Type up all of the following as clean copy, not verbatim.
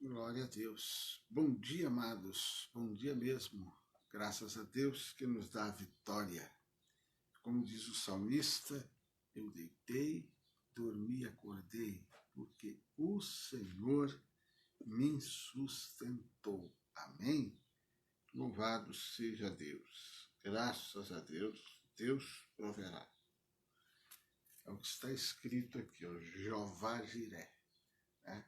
Glória a Deus. Bom dia, amados. Bom dia mesmo. Graças a Deus que nos dá a vitória. Como diz o salmista, eu deitei, dormi, acordei, porque o Senhor me sustentou. Amém? Louvado seja Deus. Graças a Deus, Deus proverá. É o que está escrito aqui, ó, Jeová Jiré, né?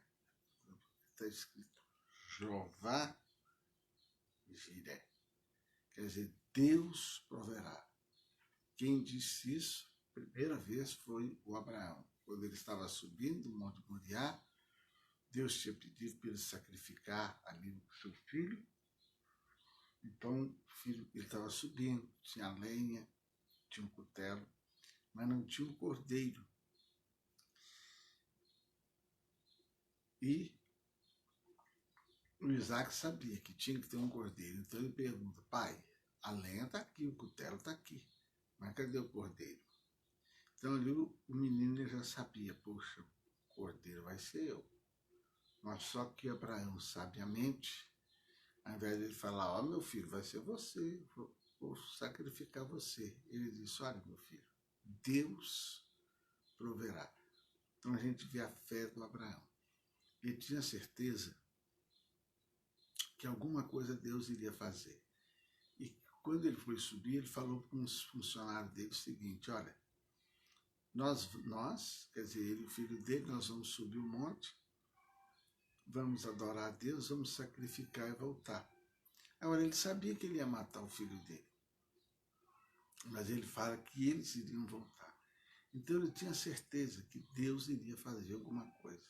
Está escrito Jeová Jiré. Quer dizer, Deus proverá. Quem disse isso, primeira vez, foi o Abraão. Quando ele estava subindo o Monte Moriá, Deus tinha pedido para ele sacrificar ali o seu filho. Então, o filho, ele estava subindo, tinha lenha, tinha um cutelo, mas não tinha um cordeiro. E o Isaac sabia que tinha que ter um cordeiro. Então ele pergunta, pai, a lenha está aqui, o cutelo está aqui, mas cadê o cordeiro? Então ali o menino já sabia, poxa, o cordeiro vai ser eu. Mas só que Abraão, sabiamente, ao invés de ele falar, ó, meu filho, vai ser você, vou sacrificar você. Ele disse, olha, meu filho, Deus proverá. Então a gente vê a fé do Abraão. Ele tinha certeza que alguma coisa Deus iria fazer. E quando ele foi subir, ele falou com os funcionários dele o seguinte, olha, nós, quer dizer, ele e o filho dele, nós vamos subir o monte, vamos adorar a Deus, vamos sacrificar e voltar. Agora, ele sabia que ele ia matar o filho dele, mas ele fala que eles iriam voltar. Então, ele tinha certeza que Deus iria fazer alguma coisa.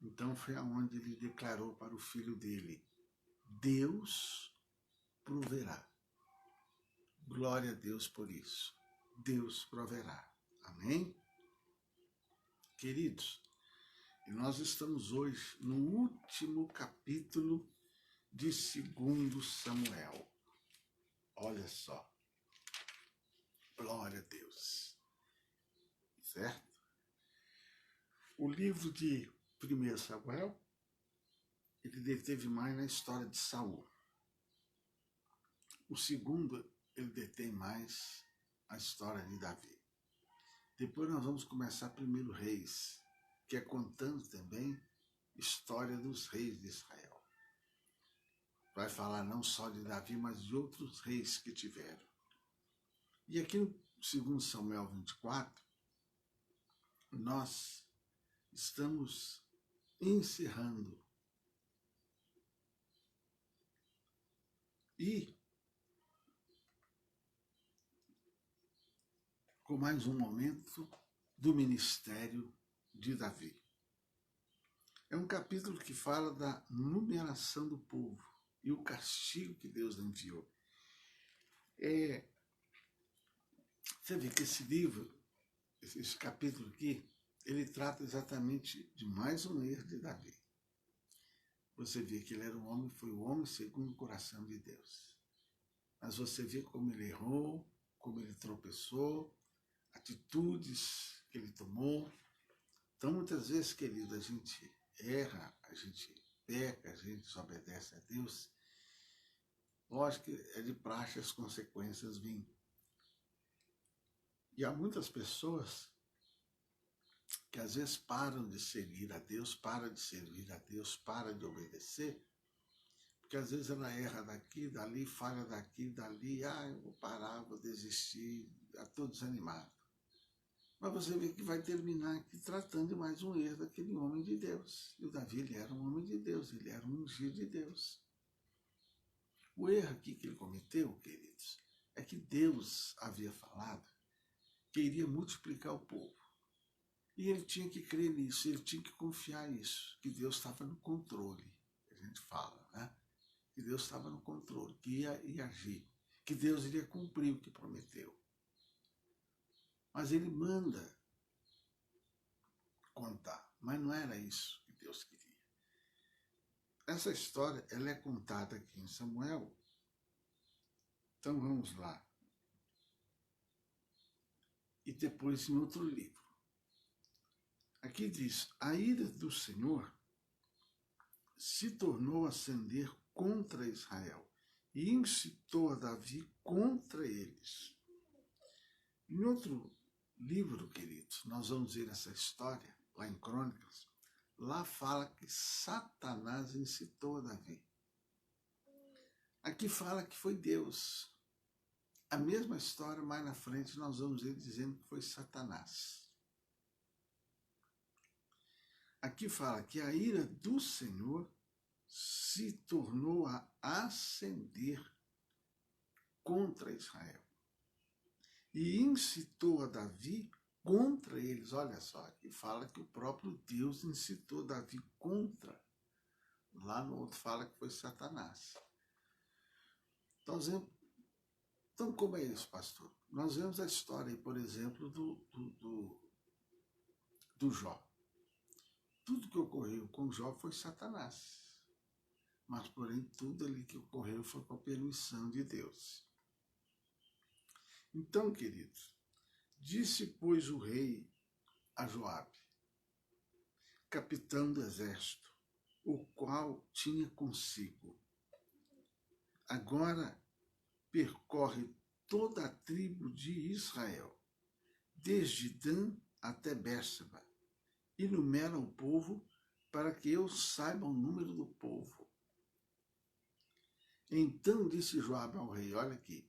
Então, foi aonde ele declarou para o filho dele, Deus proverá. Glória a Deus por isso. Deus proverá. Amém? Queridos, e nós estamos hoje no último capítulo de 2 Samuel. Olha só. Glória a Deus. Certo? O livro de 1 Samuel, ele deteve mais na história de Saul. O segundo, ele detém mais a história de Davi. Depois nós vamos começar 1 Reis, que é contando também história dos reis de Israel. Vai falar não só de Davi, mas de outros reis que tiveram. E aqui no 2 Samuel 24, nós estamos encerrando. E com mais um momento do ministério de Davi. É um capítulo que fala da numeração do povo e o castigo que Deus enviou. Você vê que esse livro, esse capítulo aqui, ele trata exatamente de mais um erro de Davi. Você vê que ele era um homem, foi o homem segundo o coração de Deus. Mas você vê como ele errou, como ele tropeçou, atitudes que ele tomou. Então, muitas vezes, querido, a gente erra, a gente peca, a gente desobedece a Deus. Lógico que é de praxe as consequências virem. E há muitas pessoas que às vezes param de seguir a Deus, param de servir a Deus, param de obedecer, porque às vezes ela erra daqui, dali, falha daqui, dali, eu vou parar, vou desistir, estou desanimado. Mas você vê que vai terminar aqui tratando de mais um erro daquele homem de Deus. E o Davi, ele era um homem de Deus, ele era um ungido de Deus. O erro aqui que ele cometeu, queridos, é que Deus havia falado que iria multiplicar o povo. E ele tinha que crer nisso, ele tinha que confiar nisso, que Deus estava no controle, a gente fala, né? Que Deus estava no controle, que ia agir, que Deus iria cumprir o que prometeu. Mas ele manda contar, mas não era isso que Deus queria. Essa história, ela é contada aqui em Samuel. Então vamos lá. E depois em outro livro. Aqui diz, a ira do Senhor se tornou a ascender contra Israel e incitou a Davi contra eles. Em outro livro, queridos, nós vamos ver essa história, lá em Crônicas, lá fala que Satanás incitou a Davi. Aqui fala que foi Deus. A mesma história, mais na frente, nós vamos ver dizendo que foi Satanás. Aqui fala que a ira do Senhor se tornou a ascender contra Israel e incitou a Davi contra eles. Olha só, aqui fala que o próprio Deus incitou Davi contra. Lá no outro fala que foi Satanás. Então, como é isso, pastor? Nós vemos a história, por exemplo, do Jó. Tudo que ocorreu com Jó foi Satanás. Mas, porém, tudo ali que ocorreu foi com a permissão de Deus. Então, queridos, disse, pois, o rei a Joabe, capitão do exército, o qual tinha consigo: agora percorre toda a tribo de Israel, desde Dan até Bérseba, e numera o povo, para que eu saiba o número do povo. Então disse Joabe ao rei, olha aqui,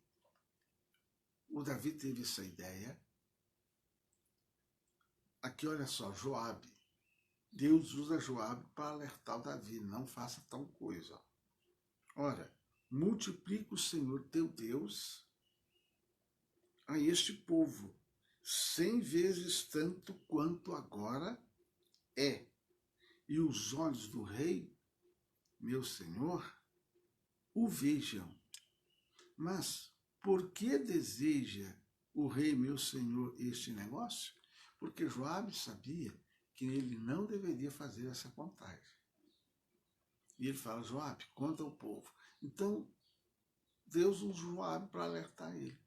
o Davi teve essa ideia. Aqui, olha só, Joabe. Deus usa Joabe para alertar o Davi, não faça tal coisa. Ora, multiplica o Senhor teu Deus a este povo, 100 vezes tanto quanto agora é. E os olhos do rei, meu senhor, o vejam. Mas por que deseja o rei, meu senhor, este negócio? Porque Joabe sabia que ele não deveria fazer essa contagem. E ele fala, Joabe, conta ao povo. Então, Deus usa Joabe para alertar ele.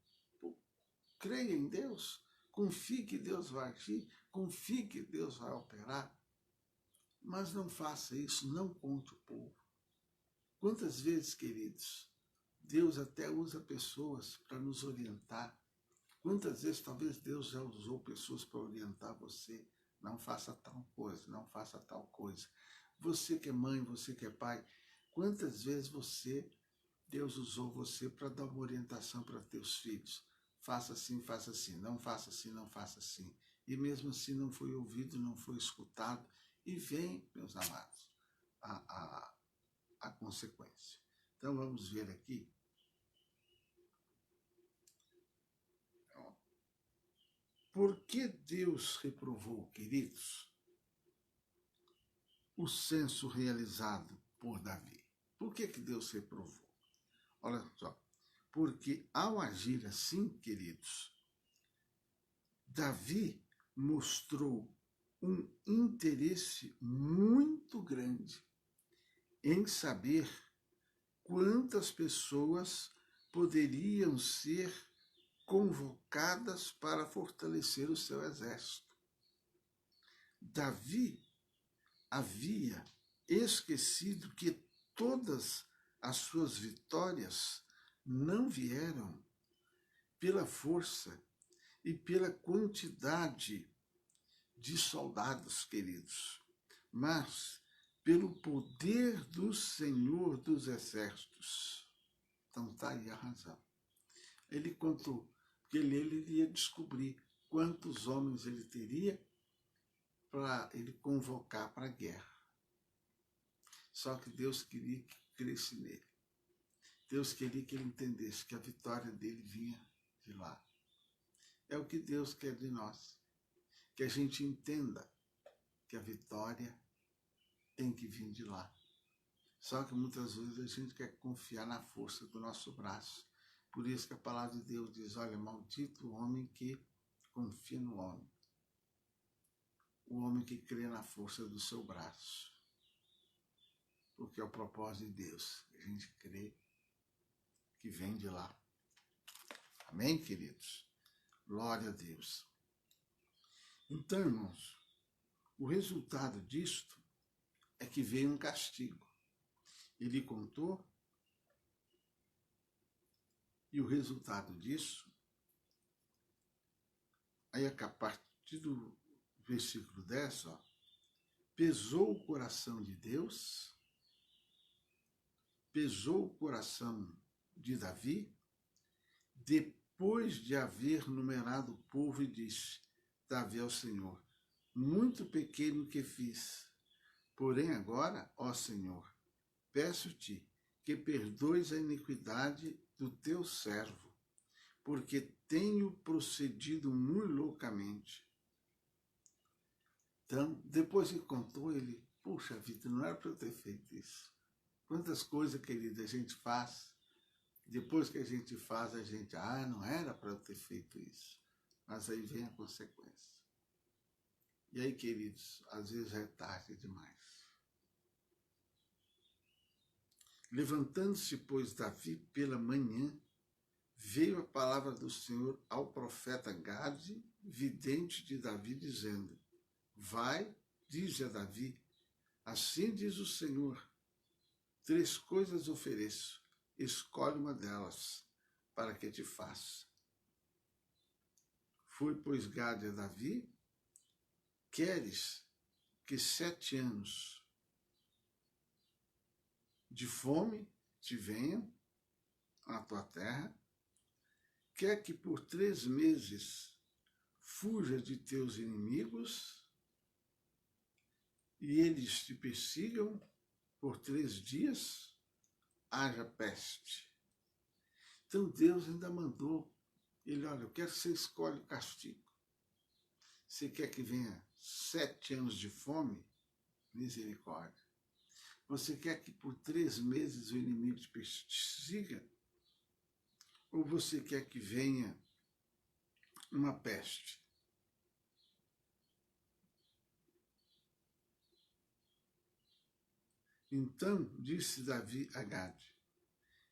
Creia em Deus, confie que Deus vai agir, confie que Deus vai operar, mas não faça isso, não conte o povo. Quantas vezes, queridos, Deus até usa pessoas para nos orientar. Quantas vezes talvez Deus já usou pessoas para orientar você, não faça tal coisa, não faça tal coisa. Você que é mãe, você que é pai, quantas vezes Deus usou você para dar uma orientação para teus filhos? Faça assim, não faça assim, não faça assim. E mesmo assim não foi ouvido, não foi escutado. E vem, meus amados, a consequência. Então vamos ver aqui. Por que Deus reprovou, queridos, o censo realizado por Davi? Por que Deus reprovou? Olha só. Porque ao agir assim, queridos, Davi mostrou um interesse muito grande em saber quantas pessoas poderiam ser convocadas para fortalecer o seu exército. Davi havia esquecido que todas as suas vitórias não vieram pela força e pela quantidade de soldados, queridos, mas pelo poder do Senhor dos Exércitos. Então está aí a razão. Ele contou que ele iria descobrir quantos homens ele teria para ele convocar para a guerra. Só que Deus queria que crescesse nele. Deus queria que ele entendesse que a vitória dele vinha de lá. É o que Deus quer de nós. Que a gente entenda que a vitória tem que vir de lá. Só que muitas vezes a gente quer confiar na força do nosso braço. Por isso que a palavra de Deus diz, olha, maldito o homem que confia no homem. O homem que crê na força do seu braço. Porque é o propósito de Deus. A gente crê que vem de lá. Amém, queridos? Glória a Deus. Então, irmãos, o resultado disto é que veio um castigo. Ele contou, e o resultado disso, aí a partir do versículo 10, pesou o coração de Deus, pesou o coração de Davi, depois de haver numerado o povo, e disse, Davi ao Senhor, muito pequeno que fiz, porém agora, ó Senhor, peço-te que perdoes a iniquidade do teu servo, porque tenho procedido muito loucamente. Então, depois que contou, ele, puxa vida, não era para eu ter feito isso. Quantas coisas, querida, a gente faz, depois que a gente faz, a gente, não era para eu ter feito isso. Mas aí vem a consequência. E aí, queridos, às vezes é tarde demais. Levantando-se, pois, Davi pela manhã, veio a palavra do Senhor ao profeta Gade, vidente de Davi, dizendo, vai, diz a Davi, assim diz o Senhor, 3 coisas ofereço, escolhe uma delas, para que te faça. Foi, pois, Gade a Davi, queres que 7 anos de fome te venham à tua terra? Quer que por 3 meses fuja de teus inimigos e eles te persigam por 3 dias? Haja peste. Então Deus ainda mandou ele, olha, eu quero que você escolha o castigo. Você quer que venha 7 anos de fome? Misericórdia. Você quer que por 3 meses o inimigo te persiga? Ou você quer que venha uma peste? Então disse Davi a Gade,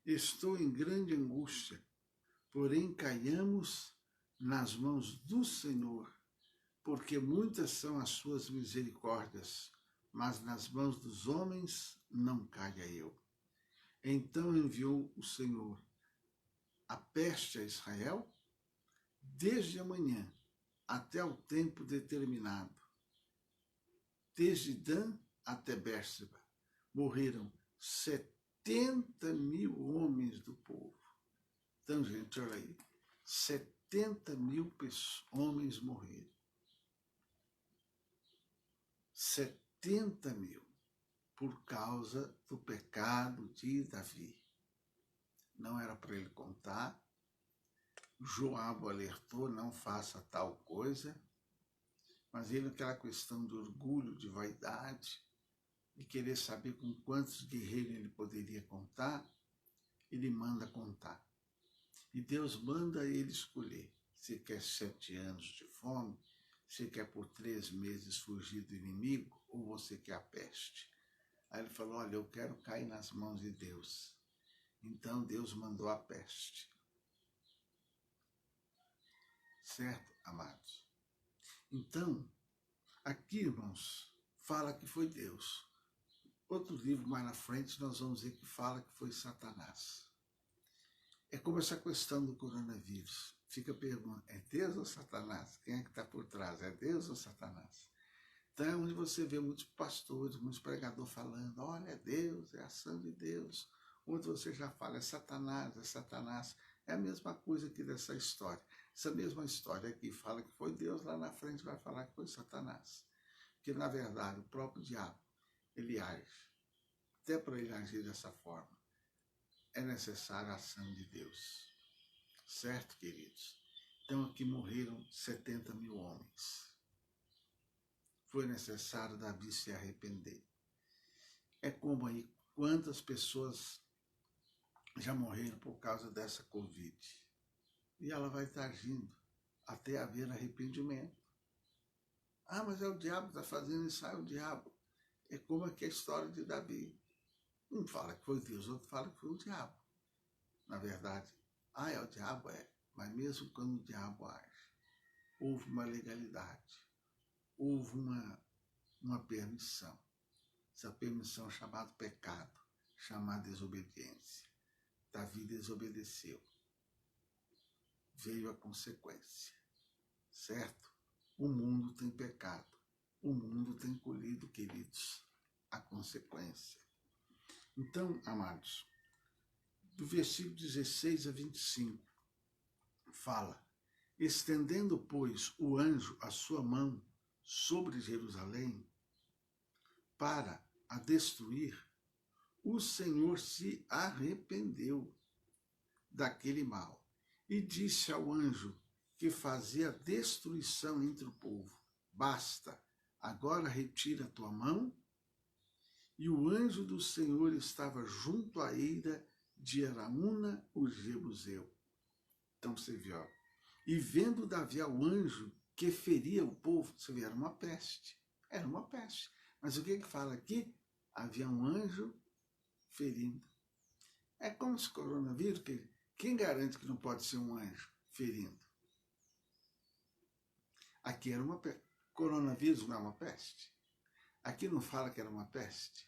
estou em grande angústia, porém caiamos nas mãos do Senhor, porque muitas são as suas misericórdias, mas nas mãos dos homens não caia eu. Então enviou o Senhor a peste a Israel, desde a manhã até o tempo determinado. Desde Dan até Bérseba, morreram 70.000 homens do povo. Então, gente, olha aí, 70.000 homens morreram. 70.000 por causa do pecado de Davi. Não era para ele contar. Joabe alertou, não faça tal coisa. Mas ele, aquela questão de orgulho, de vaidade, de querer saber com quantos guerreiros ele poderia contar, ele manda contar. E Deus manda ele escolher. Se quer 7 anos de fome, se quer por 3 meses fugir do inimigo, ou você quer a peste. Aí ele falou, olha, eu quero cair nas mãos de Deus. Então Deus mandou a peste. Certo, amados? Então, aqui, irmãos, fala que foi Deus. Outro livro mais na frente nós vamos ver que fala que foi Satanás. É como essa questão do coronavírus. Fica a pergunta, é Deus ou Satanás? Quem é que está por trás? É Deus ou Satanás? Então é onde você vê muitos pastores, muitos pregadores falando, olha, é Deus, é a ação de Deus. Onde você já fala, é Satanás, é Satanás. É a mesma coisa aqui dessa história. Essa mesma história aqui fala que foi Deus, lá na frente vai falar que foi Satanás. Porque, na verdade, o próprio diabo, ele age. Até para ele agir dessa forma, é necessária a ação de Deus. Certo, queridos? Então, aqui morreram 70.000 homens. Foi necessário Davi se arrepender. É como aí, quantas pessoas já morreram por causa dessa Covid. E ela vai estar agindo até haver arrependimento. Mas é o diabo que está fazendo isso, é o diabo. É como aqui a história de Davi. Um fala que foi Deus, outro fala que foi o diabo. Na verdade, é o diabo, é. Mas mesmo quando o diabo age, houve uma legalidade. Houve uma permissão. Essa permissão é chamada pecado, chamar desobediência. Davi desobedeceu. Veio a consequência, certo? O mundo tem pecado. O mundo tem colhido, queridos, a consequência. Então, amados, do versículo 16 a 25, fala: estendendo, pois, o anjo a sua mão sobre Jerusalém para a destruir, o Senhor se arrependeu daquele mal e disse ao anjo que fazia destruição entre o povo: basta, agora retira a tua mão. E o anjo do Senhor estava junto à eira de Araúna, o Jebuseu. Então você viu, ó. E vendo Davi ao anjo que feria o povo, você vê, era uma peste. Era uma peste. Mas o que fala aqui? Havia um anjo ferindo. É como esse coronavírus, quem garante que não pode ser um anjo ferindo? Aqui era uma peste. Coronavírus não é uma peste? Aqui não fala que era uma peste?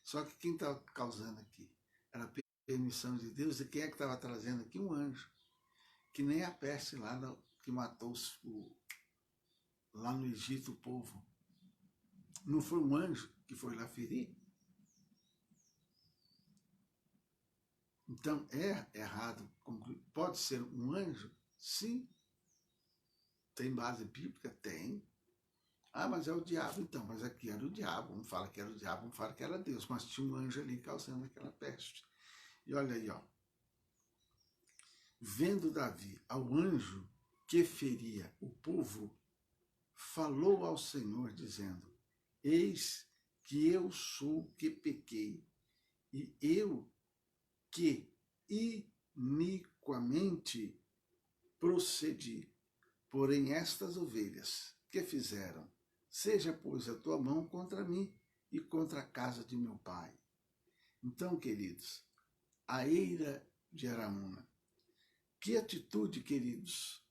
Só que quem estava causando aqui era a permissão de Deus, e quem é que estava trazendo aqui? Um anjo. Que nem a peste lá que matou lá no Egito o povo. Não foi um anjo que foi lá ferir? Então é errado concluir. Pode ser um anjo? Sim. Tem base bíblica? Tem. Ah, mas é o diabo. Então, mas aqui era o diabo. Um fala que era o diabo, um fala que era Deus. Mas tinha um anjo ali causando aquela peste. E olha aí, ó. Vendo Davi ao anjo que feria o povo, falou ao Senhor, dizendo: eis que eu sou que pequei, e eu que iniquamente procedi. Porém estas ovelhas que fizeram, seja, pois, a tua mão contra mim e contra a casa de meu pai. Então, queridos, a eira de Araúna. Que atitude, queridos,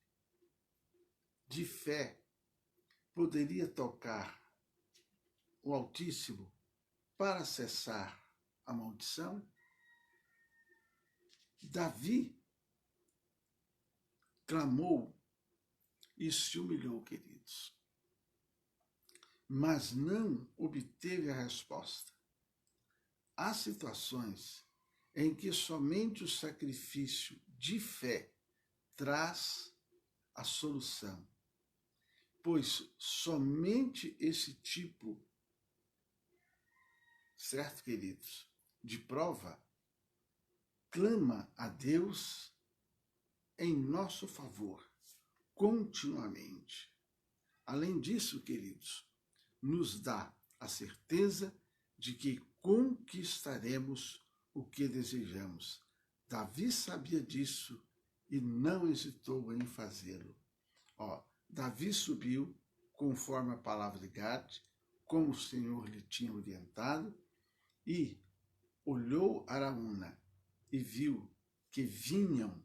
de fé poderia tocar o Altíssimo para cessar a maldição? Davi clamou e se humilhou, queridos, mas não obteve a resposta. Há situações em que somente o sacrifício de fé traz a solução, pois somente esse tipo, certo, queridos, de prova, clama a Deus em nosso favor, continuamente. Além disso, queridos, nos dá a certeza de que conquistaremos o que desejamos. Davi sabia disso e não hesitou em fazê-lo. Davi subiu conforme a palavra de Gade, como o Senhor lhe tinha orientado, e olhou Araúna e viu que vinham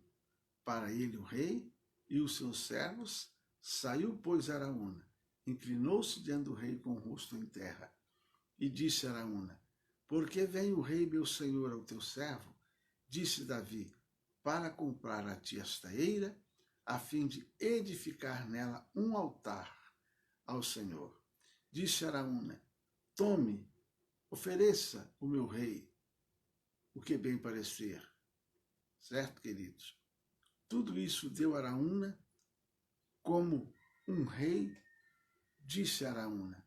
para ele o rei e os seus servos. Saiu, pois, Araúna, inclinou-se diante do rei com o rosto em terra, e disse Araúna: por que vem o rei meu senhor ao teu servo? Disse Davi: para comprar a ti esta eira, a fim de edificar nela um altar ao Senhor. Disse Araúna: tome, ofereça o meu rei o que bem parecer. Certo, queridos? Tudo isso deu Araúna como um rei. Disse Araúna: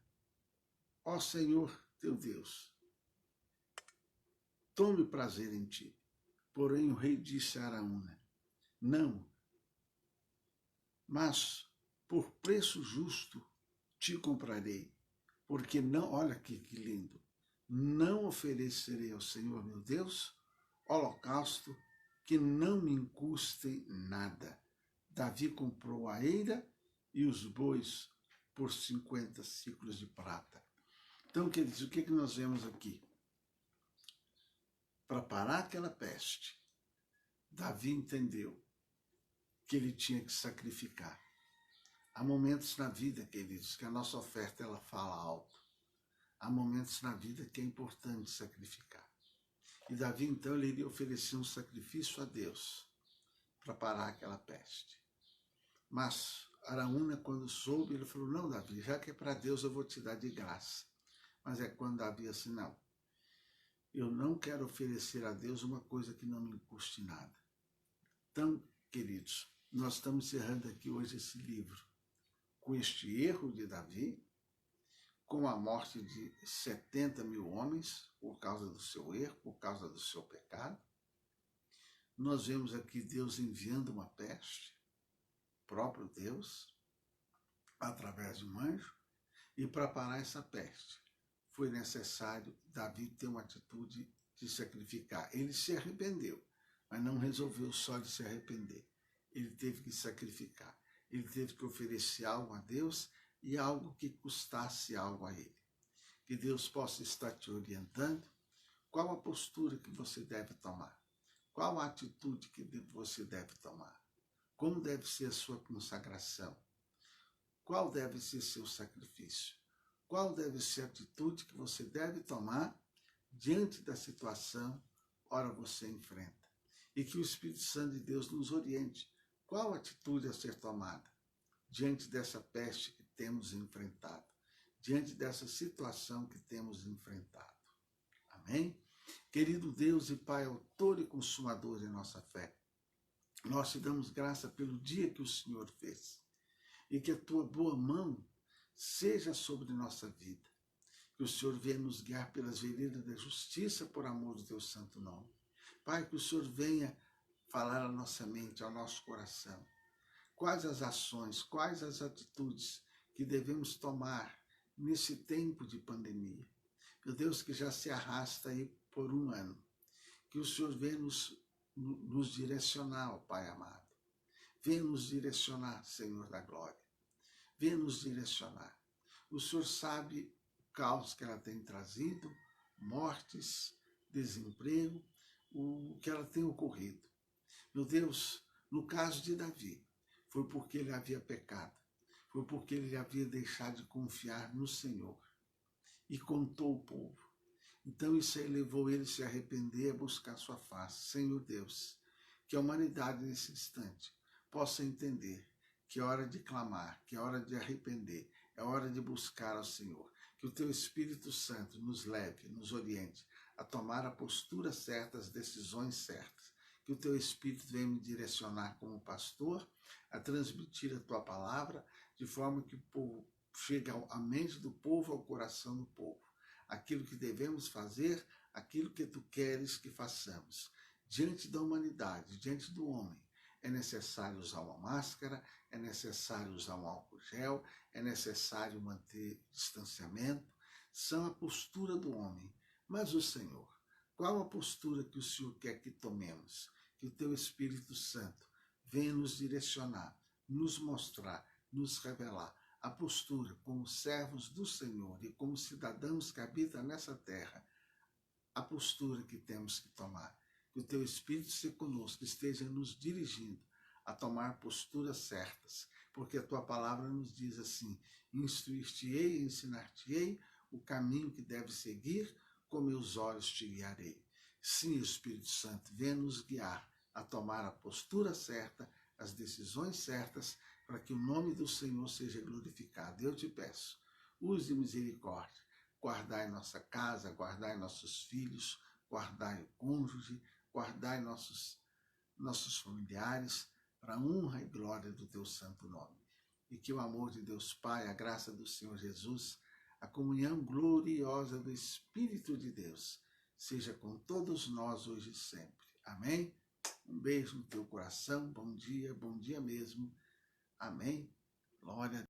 ó Senhor teu Deus, tome prazer em ti. Porém o rei disse a Araúna: não, mas por preço justo te comprarei, porque não, olha aqui que lindo, não oferecerei ao Senhor meu Deus holocausto que não me custe nada. Davi comprou a eira e os bois por 50 ciclos de prata. Então, queridos, o que nós vemos aqui? Para parar aquela peste, Davi entendeu que ele tinha que sacrificar. Há momentos na vida, queridos, que a nossa oferta ela fala alto. Há momentos na vida que é importante sacrificar. E Davi, então, ele iria oferecer um sacrifício a Deus para parar aquela peste. Mas Araúna, quando soube, ele falou, não, Davi, já que é para Deus, eu vou te dar de graça. Mas é quando Davi assim, não, eu não quero oferecer a Deus uma coisa que não me custe nada. Então, queridos, nós estamos encerrando aqui hoje esse livro com este erro de Davi, com a morte de 70 mil homens por causa do seu erro, por causa do seu pecado. Nós vemos aqui Deus enviando uma peste, próprio Deus, através de um anjo, e para parar essa peste foi necessário Davi ter uma atitude de sacrificar. Ele se arrependeu, mas não resolveu só de se arrepender. Ele teve que sacrificar, ele teve que oferecer algo a Deus e algo que custasse algo a ele. Que Deus possa estar te orientando. Qual a postura que você deve tomar? Qual a atitude que você deve tomar? Como deve ser a sua consagração? Qual deve ser seu sacrifício? Qual deve ser a atitude que você deve tomar diante da situação, ora você enfrenta? E que o Espírito Santo de Deus nos oriente. Qual atitude a ser tomada diante dessa peste que temos enfrentado? Diante dessa situação que temos enfrentado. Amém? Querido Deus e Pai, autor e consumador de nossa fé, nós te damos graça pelo dia que o Senhor fez e que a tua boa mão seja sobre nossa vida. Que o Senhor venha nos guiar pelas veredas da justiça por amor do teu santo nome. Pai, que o Senhor venha falar à nossa mente, ao nosso coração. Quais as ações, quais as atitudes que devemos tomar nesse tempo de pandemia. Meu Deus, que já se arrasta aí por um ano. Que o Senhor venha nos direcionar, ó Pai amado. Venha nos direcionar, Senhor da glória. Venha nos direcionar. O Senhor sabe o caos que ela tem trazido, mortes, desemprego, o que ela tem ocorrido. Meu Deus, no caso de Davi, foi porque ele havia pecado, foi porque ele havia deixado de confiar no Senhor e contou o povo. Então isso aí levou ele a se arrepender, a buscar sua face. Senhor Deus, que a humanidade nesse instante possa entender que é hora de clamar, que é hora de arrepender, é hora de buscar ao Senhor. Que o teu Espírito Santo nos leve, nos oriente a tomar a postura certa, as decisões certas. Que o teu Espírito venha me direcionar como pastor, a transmitir a tua palavra, de forma que o povo chegue à mente do povo, ao coração do povo. Aquilo que devemos fazer, aquilo que tu queres que façamos. Diante da humanidade, diante do homem, é necessário usar uma máscara, é necessário usar um álcool gel, é necessário manter distanciamento. São a postura do homem. Mas o Senhor, qual a postura que o Senhor quer que tomemos? Que o teu Espírito Santo venha nos direcionar, nos mostrar, nos revelar a postura como servos do Senhor e como cidadãos que habitam nessa terra, a postura que temos que tomar. Que o teu Espírito seja conosco, esteja nos dirigindo a tomar posturas certas, porque a tua palavra nos diz assim: instruir-te-ei e ensinar-te-ei o caminho que deves seguir, com meus olhos te guiarei. Sim, Espírito Santo, venha nos guiar a tomar a postura certa, as decisões certas, para que o nome do Senhor seja glorificado. Eu te peço, use misericórdia, guardai nossa casa, guardai nossos filhos, guardai o cônjuge, guardai nossos familiares, para a honra e glória do teu santo nome. E que o amor de Deus Pai, a graça do Senhor Jesus, a comunhão gloriosa do Espírito de Deus, seja com todos nós hoje e sempre. Amém? Um beijo no teu coração, bom dia mesmo. Amém? Glória a Deus.